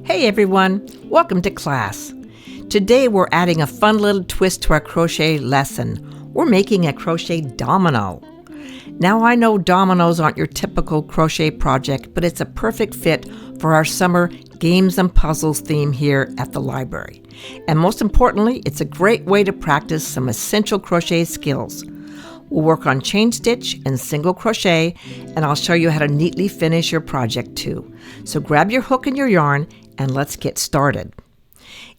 Hey everyone, welcome to class. Today we're adding a fun little twist to our crochet lesson. We're making a crochet domino. Now I know dominoes aren't your typical crochet project, but it's a perfect fit for our summer games and puzzles theme here at the library. And most importantly, it's a great way to practice some essential crochet skills. We'll work on chain stitch and single crochet, and I'll show you how to neatly finish your project too. So grab your hook and your yarn and let's get started.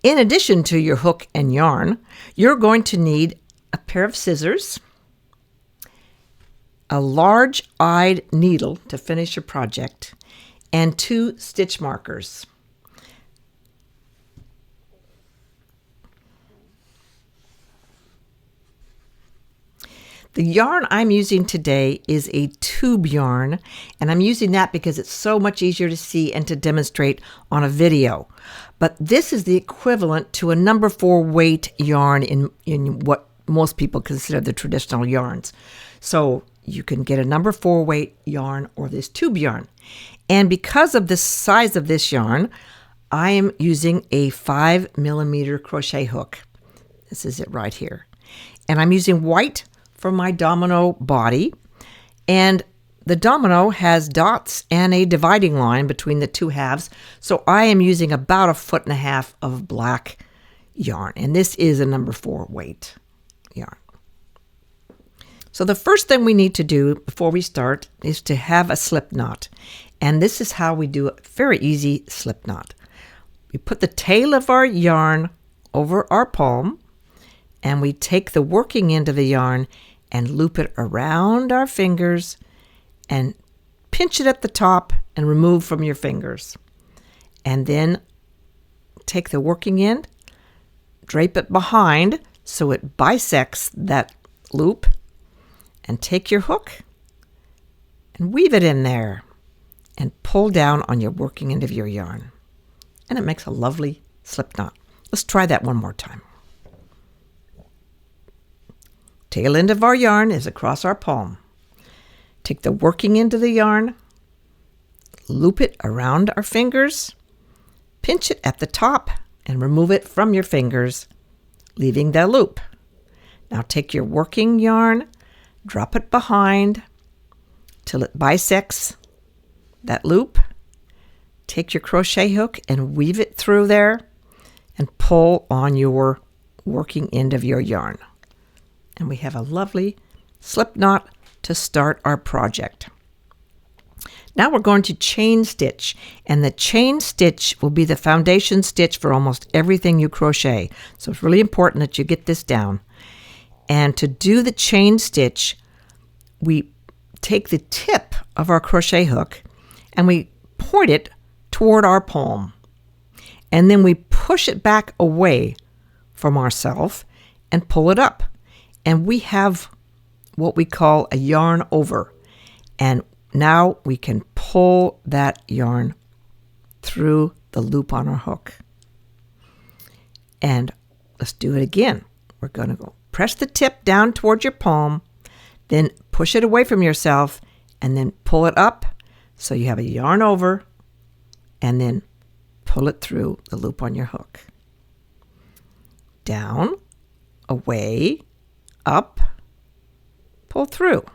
In addition to your hook and yarn, you're going to need a pair of scissors, a large-eyed needle to finish your project, and 2 stitch markers. The yarn I'm using today is a tube yarn, and I'm using that because it's so much easier to see and to demonstrate on a video. But this is the equivalent to a number 4 weight yarn in what most people consider the traditional yarns. So you can get a number 4 weight yarn or this tube yarn. And because of the size of this yarn, I am using a 5mm crochet hook. This is it right here. And I'm using white for my domino body, and the domino has dots and a dividing line between the 2 halves, so I am using about 1.5 feet of black yarn, and this is a number 4 weight yarn. So the first thing we need to do before we start is to have a slip knot, and this is how we do a very easy slip knot. We put the tail of our yarn over our palm, and we take the working end of the yarn and loop it around our fingers and pinch it at the top and remove from your fingers. And then take the working end, drape it behind so it bisects that loop, and take your hook and weave it in there and pull down on your working end of your yarn. And it makes a lovely slip knot. Let's try that one more time. Tail end of our yarn is across our palm. Take the working end of the yarn, loop it around our fingers, pinch it at the top, and remove it from your fingers, leaving the loop. Now take your working yarn, drop it behind till it bisects that loop. Take your crochet hook and weave it through there and pull on your working end of your yarn. And we have a lovely slip knot to start our project. Now we're going to chain stitch, and the chain stitch will be the foundation stitch for almost everything you crochet. So it's really important that you get this down. And to do the chain stitch, we take the tip of our crochet hook and we point it toward our palm. And then we push it back away from ourselves and pull it up. And we have what we call a yarn over. And now we can pull that yarn through the loop on our hook. And let's do it again. We're going to go press the tip down towards your palm, then push it away from yourself, and then pull it up so you have a yarn over, and then pull it through the loop on your hook. Down, away, up, pull through,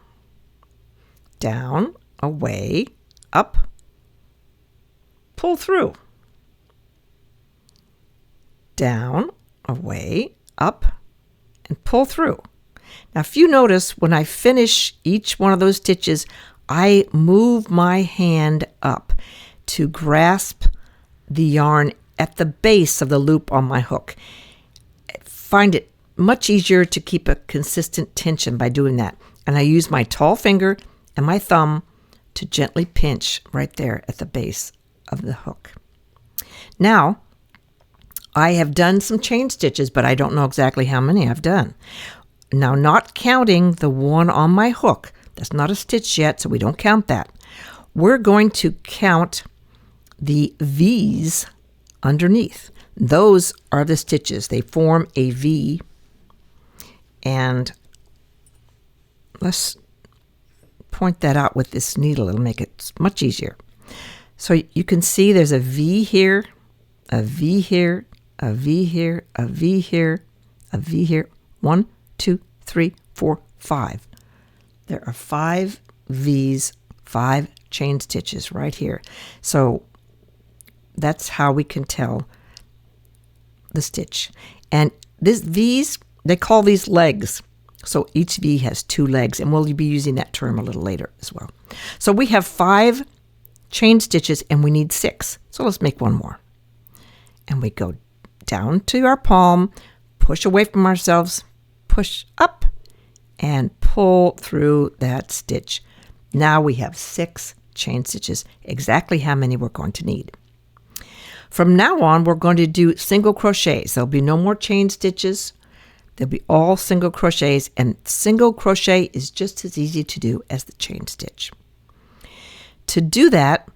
down, away, up, pull through, down, away, up, and pull through. Now if you notice, when I finish each one of those stitches, I move my hand up to grasp the yarn at the base of the loop on my hook. Find it much easier to keep a consistent tension by doing that. And I use my tall finger and my thumb to gently pinch right there at the base of the hook. Now, I have done some chain stitches, but I don't know exactly how many I've done. Now, not counting the one on my hook, that's not a stitch yet, so we don't count that. We're going to count the V's underneath. Those are the stitches. They form a V. And let's point that out with this needle. It'll make it much easier. So you can see there's a V here a V here, a V here, a V here, a V here. 1, 2, 3, 4, 5. There are 5 V's, 5 chain stitches right here. So that's how we can tell the stitch. And this V's, they call these legs. So each V has 2 legs, and we'll be using that term a little later as well. So we have 5 chain stitches and we need 6. So let's make one more. And we go down to our palm, push away from ourselves, push up, and pull through that stitch. Now we have 6 chain stitches, exactly how many we're going to need. From now on, we're going to do single crochets. There'll be no more chain stitches. They'll be all single crochets, and single crochet is just as easy to do as the chain stitch. To do that,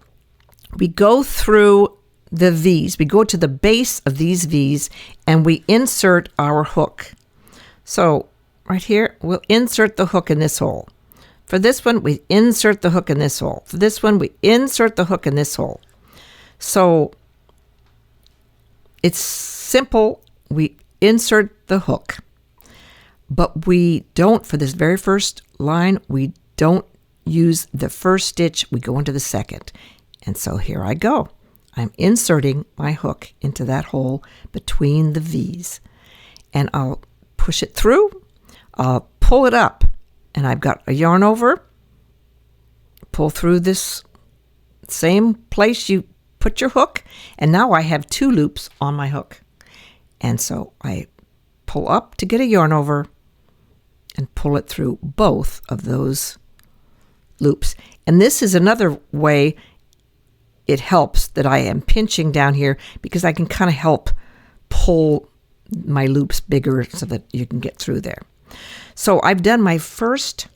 we go through the V's. We go to the base of these V's and we insert our hook. So right here, we'll insert the hook in this hole. For this one, we insert the hook in this hole. For this one, we insert the hook in this hole. So it's simple. We insert the hook. But we don't, for this very first line, we don't use the first stitch. We go into the second. And so here I go. I'm inserting my hook into that hole between the V's. And I'll push it through. I'll pull it up. And I've got a yarn over. Pull through this same place you put your hook. And now I have 2 loops on my hook. And so I pull up to get a yarn over and pull it through both of those loops. And this is another way it helps that I am pinching down here, because I can kind of help pull my loops bigger so that you can get through there. So I've done my first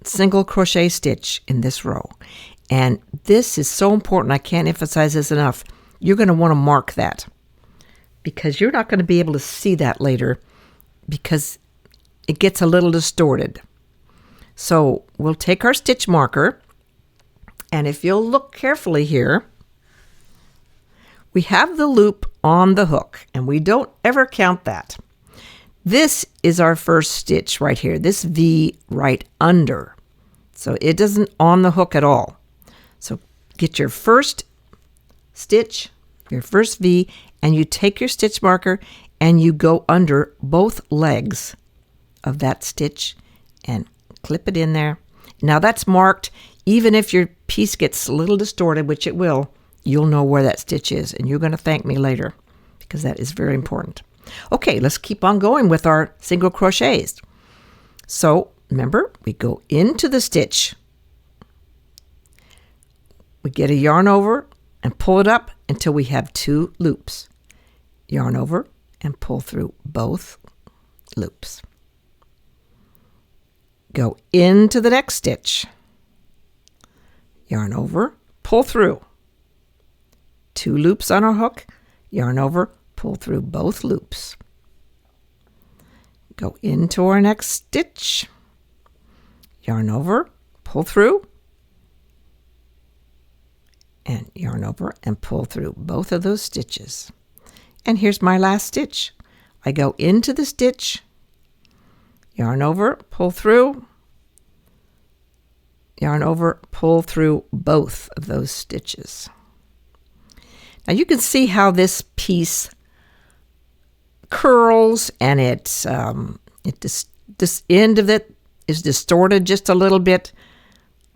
single crochet stitch in this row. And this is so important. I can't emphasize this enough. You're going to want to mark that, because you're not going to be able to see that later because it gets a little distorted. So we'll take our stitch marker, and if you'll look carefully here, we have the loop on the hook, and we don't ever count that. This is our first stitch right here, this V right under. So it doesn't on the hook at all. So get your first stitch, your first V, and you take your stitch marker and you go under both legs of that stitch and clip it in there. Now that's marked. Even if your piece gets a little distorted, which it will, you'll know where that stitch is, and you're going to thank me later because that is very important. Okay, let's keep on going with our single crochets. So remember, we go into the stitch. We get a yarn over and pull it up until we have 2 loops. Yarn over and pull through both loops. Go into the next stitch. Yarn over, pull through. 2 loops on our hook. Yarn over, pull through both loops. Go into our next stitch. Yarn over, pull through. And yarn over and pull through both of those stitches. And here's my last stitch. I go into the stitch, yarn over, pull through, yarn over, pull through both of those stitches. Now you can see how this piece curls, and this end of it is distorted just a little bit.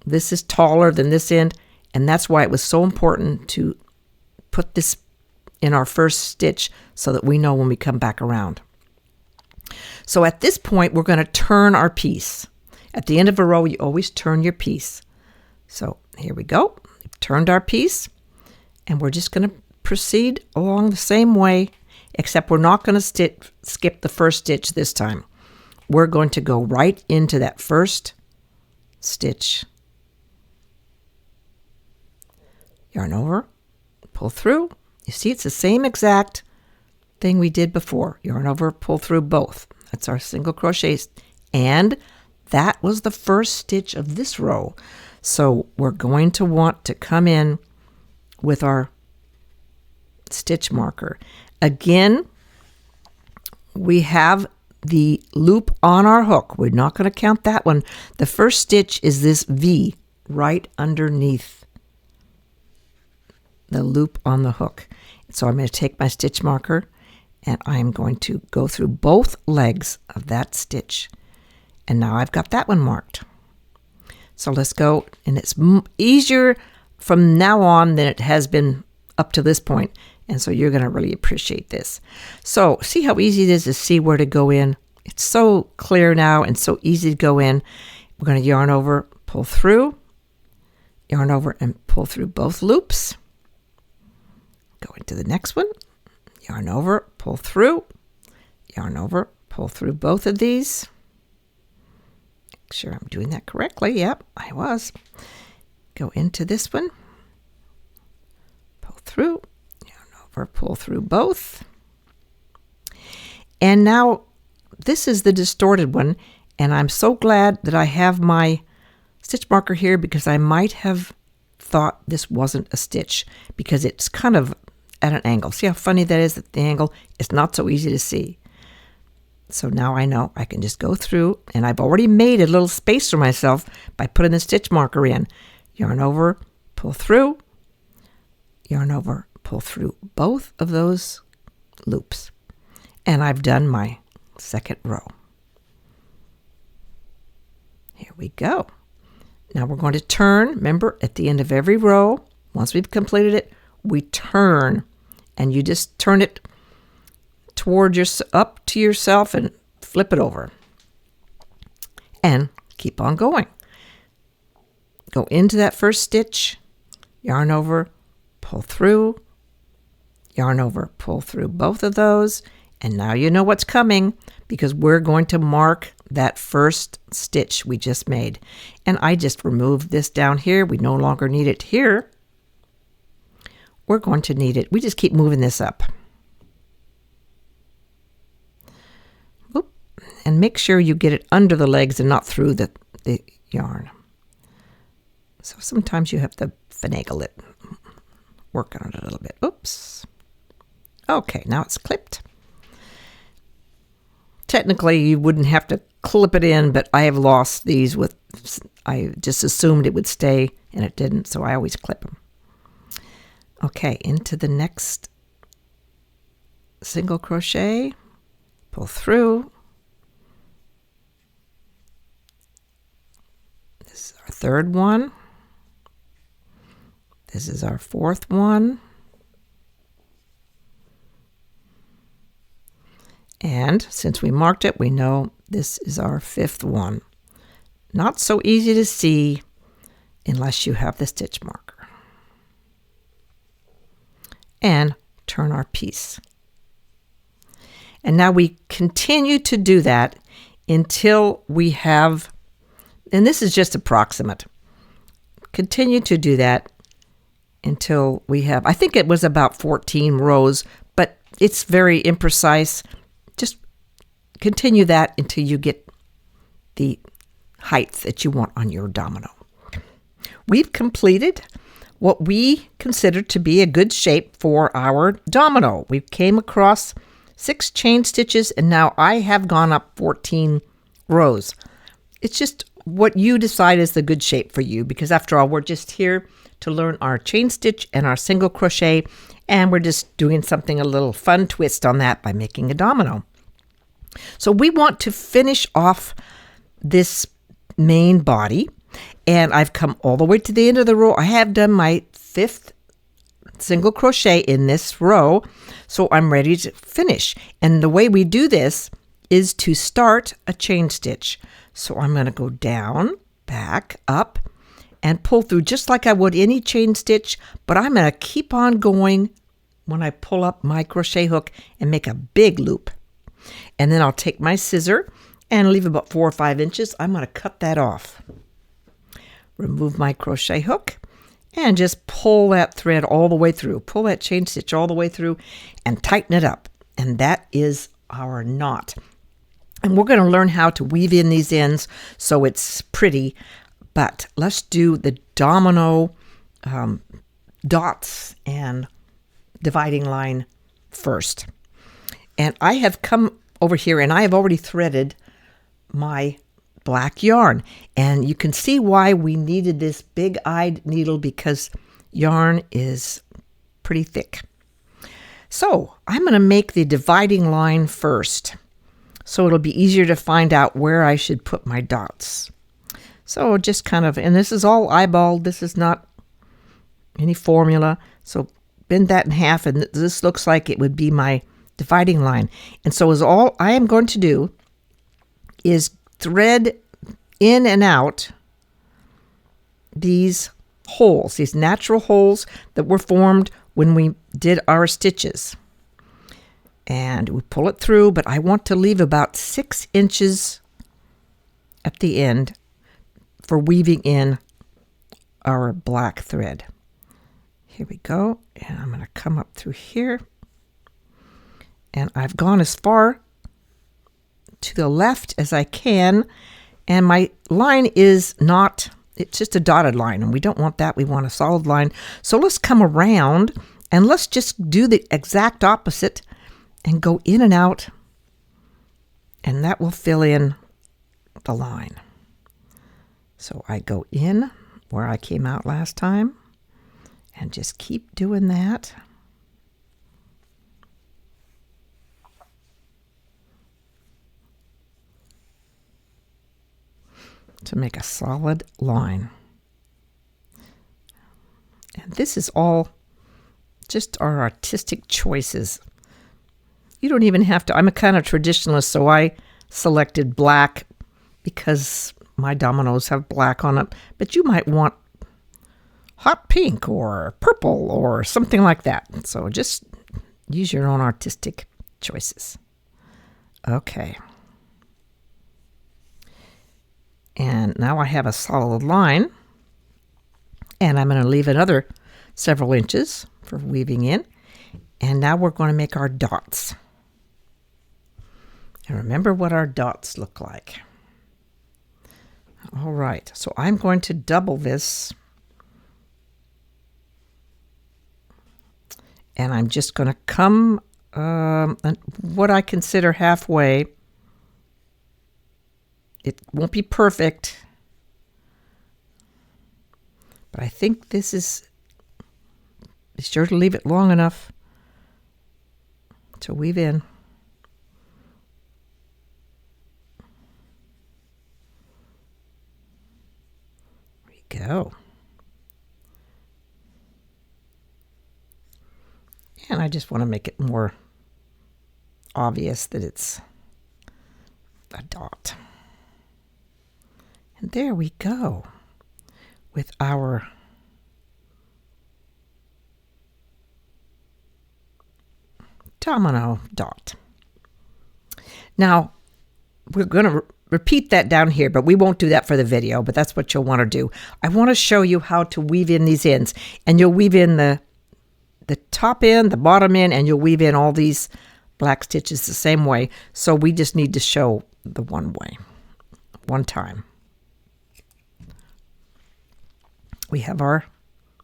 This is taller than this end, and that's why it was so important to put this in our first stitch so that we know when we come back around. So at this point, we're going to turn our piece. At the end of a row, you always turn your piece. So here we go. We've turned our piece, and we're just going to proceed along the same way, except we're not going to skip the first stitch this time. We're going to go right into that first stitch. Yarn over, pull through. You see, it's the same exact thing we did before. Yarn over, pull through both. That's our single crochets. And that was the first stitch of this row. So we're going to want to come in with our stitch marker. Again, we have the loop on our hook. We're not going to count that one. The first stitch is this V right underneath the loop on the hook. So I'm going to take my stitch marker and I'm going to go through both legs of that stitch. And now I've got that one marked. So let's go, and it's easier from now on than it has been up to this point. And so you're going to really appreciate this. So see how easy it is to see where to go in? It's so clear now and so easy to go in. We're going to yarn over, pull through, yarn over and pull through both loops. Go into the next one, yarn over, pull through, yarn over, pull through both of these. Make sure I'm doing that correctly. Yep, I was. Go into this one, pull through, yarn over, pull through both. And now this is the distorted one, and I'm so glad that I have my stitch marker here because I might have thought this wasn't a stitch because it's kind of at an angle. See how funny that is at the angle? It's not so easy to see. So now I know I can just go through, and I've already made a little space for myself by putting the stitch marker in. Yarn over, pull through, yarn over, pull through both of those loops. And I've done my second row. Here we go. Now we're going to turn. Remember, at the end of every row, once we've completed it, we turn, and you just turn it toward up to yourself and flip it over. And keep on going. Go into that first stitch, yarn over, pull through, yarn over, pull through both of those, and now you know what's coming because we're going to mark that first stitch we just made. And I just removed this down here. We no longer need it here. We're going to need it. We just keep moving this up. Oop. And make sure you get it under the legs and not through the yarn. So sometimes you have to finagle it. Work on it a little bit. Oops. Okay, now it's clipped. Technically, you wouldn't have to clip it in, but I have lost these with, I just assumed it would stay, and it didn't, so I always clip them. Okay, into the next single crochet, pull through. This is our third one. This is our fourth one. And since we marked it, we know this is our fifth one. Not so easy to see unless you have the stitch marker. And turn our piece. And now we continue to do that until we have, and this is just approximate, continue to do that until we have, I think it was about 14 rows, but it's very imprecise. Just continue that until you get the height that you want on your domino. We've completed what we consider to be a good shape for our domino. We came across 6 chain stitches, and now I have gone up 14 rows. It's just what you decide is the good shape for you, because after all, we're just here to learn our chain stitch and our single crochet, and we're just doing something, a little fun twist on that by making a domino. So we want to finish off this main body, and I've come all the way to the end of the row. I have done my 5th single crochet in this row, so I'm ready to finish. And the way we do this is to start a chain stitch. So I'm going to go down, back, up, and pull through just like I would any chain stitch, but I'm going to keep on going when I pull up my crochet hook and make a big loop. And then I'll take my scissor and leave about 4 or 5 inches. I'm going to cut that off. Remove my crochet hook and just pull that thread all the way through. Pull that chain stitch all the way through and tighten it up. And that is our knot. And we're going to learn how to weave in these ends so it's pretty. But let's do the domino dots and dividing line first. And I have come over here and I have already threaded my black yarn. And you can see why we needed this big-eyed needle, because yarn is pretty thick. So I'm going to make the dividing line first, so it'll be easier to find out where I should put my dots. So just kind of, and this is all eyeballed, this is not any formula. So bend that in half, and this looks like it would be my dividing line. And so is all I am going to do is thread in and out these holes, these natural holes that were formed when we did our stitches. And we pull it through, but I want to leave about 6 inches at the end for weaving in our black thread. Here we go, and I'm going to come up through here, and I've gone as far to the left as I can, and my line is not, it's just a dotted line, and we don't want that, we want a solid line. So let's come around and let's just do the exact opposite and go in and out, and that will fill in the line. So I go in where I came out last time and just keep doing that. To make a solid line. And this is all just our artistic choices. You don't even have to, I'm a kind of traditionalist, so I selected black because my dominoes have black on it, but you might want hot pink or purple or something like that. So just use your own artistic choices. Okay. And now I have a solid line, and I'm going to leave another several inches for weaving in. And now we're going to make our dots. And remember what our dots look like. All right, so I'm going to double this. And I'm just going to come what I consider halfway. It won't be perfect, but I think this is, be sure to leave it long enough to weave in. There we go. And I just want to make it more obvious that it's a dot. And there we go with our domino dot. Now, we're going to repeat that down here, but we won't do that for the video, but that's what you'll want to do. I want to show you how to weave in these ends, and you'll weave in the top end, the bottom end, and you'll weave in all these black stitches the same way. So we just need to show the one way, one time. We have our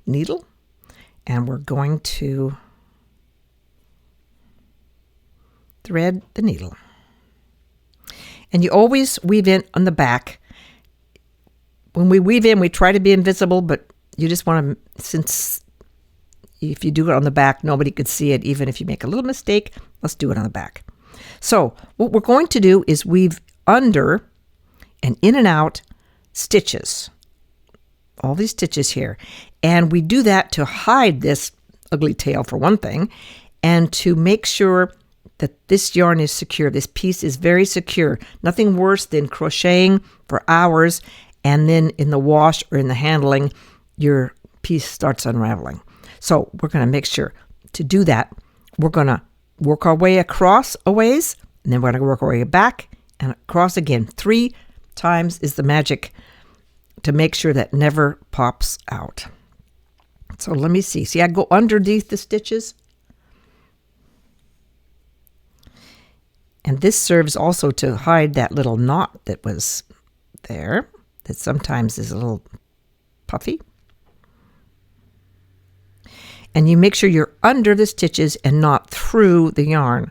needle, and we're going to thread the needle. And you always weave in on the back. When we weave in, we try to be invisible, but you just want to, since if you do it on the back, nobody could see it. Even if you make a little mistake, let's do it on the back. So what we're going to do is weave under and in and out stitches. All these stitches here. And we do that to hide this ugly tail, for one thing, and to make sure that this yarn is secure. This piece is very secure. Nothing worse than crocheting for hours, and then in the wash or in the handling, your piece starts unraveling. So we're going to make sure to do that. We're going to work our way across a ways, and then we're going to work our way back and across again. 3 times is the magic to make sure that never pops out. So let me see. See, I go underneath the stitches. And this serves also to hide that little knot that was there, that sometimes is a little puffy. and you make sure you're under the stitches and not through the yarn.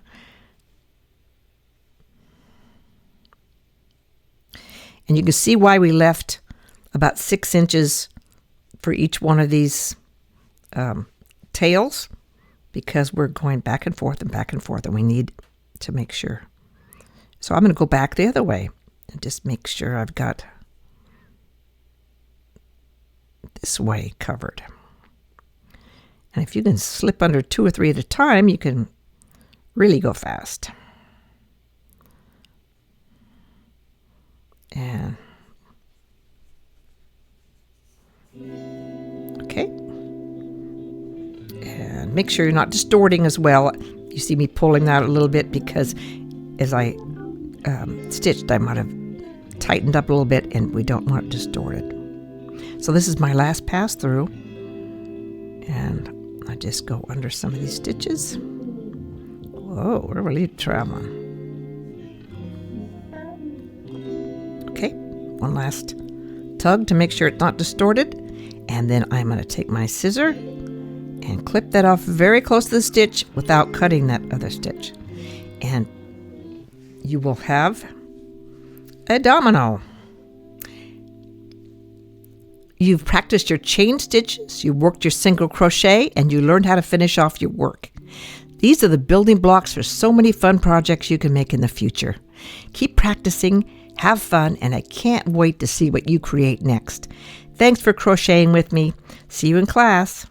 And you can see why we left about 6 inches for each one of these tails, because we're going back and forth, and we need to make sure. So I'm going to go back the other way and just make sure I've got this way covered. And if you can slip under 2 or 3 at a time, you can really go fast. And okay. And make sure you're not distorting as well. You see me pulling that a little bit because as I stitched, I might have tightened up a little bit, and we don't want it distorted. So this is my last pass through, and I just go under some of these stitches. Whoa, we're really traveling. Okay, one last tug to make sure it's not distorted, and then I'm going to take my scissor and clip that off very close to the stitch without cutting that other stitch. And you will have a domino. You've practiced your chain stitches, you worked your single crochet, and you learned how to finish off your work. These are the building blocks for so many fun projects you can make in the future. Keep practicing, have fun, and I can't wait to see what you create next. Thanks for crocheting with me. See you in class.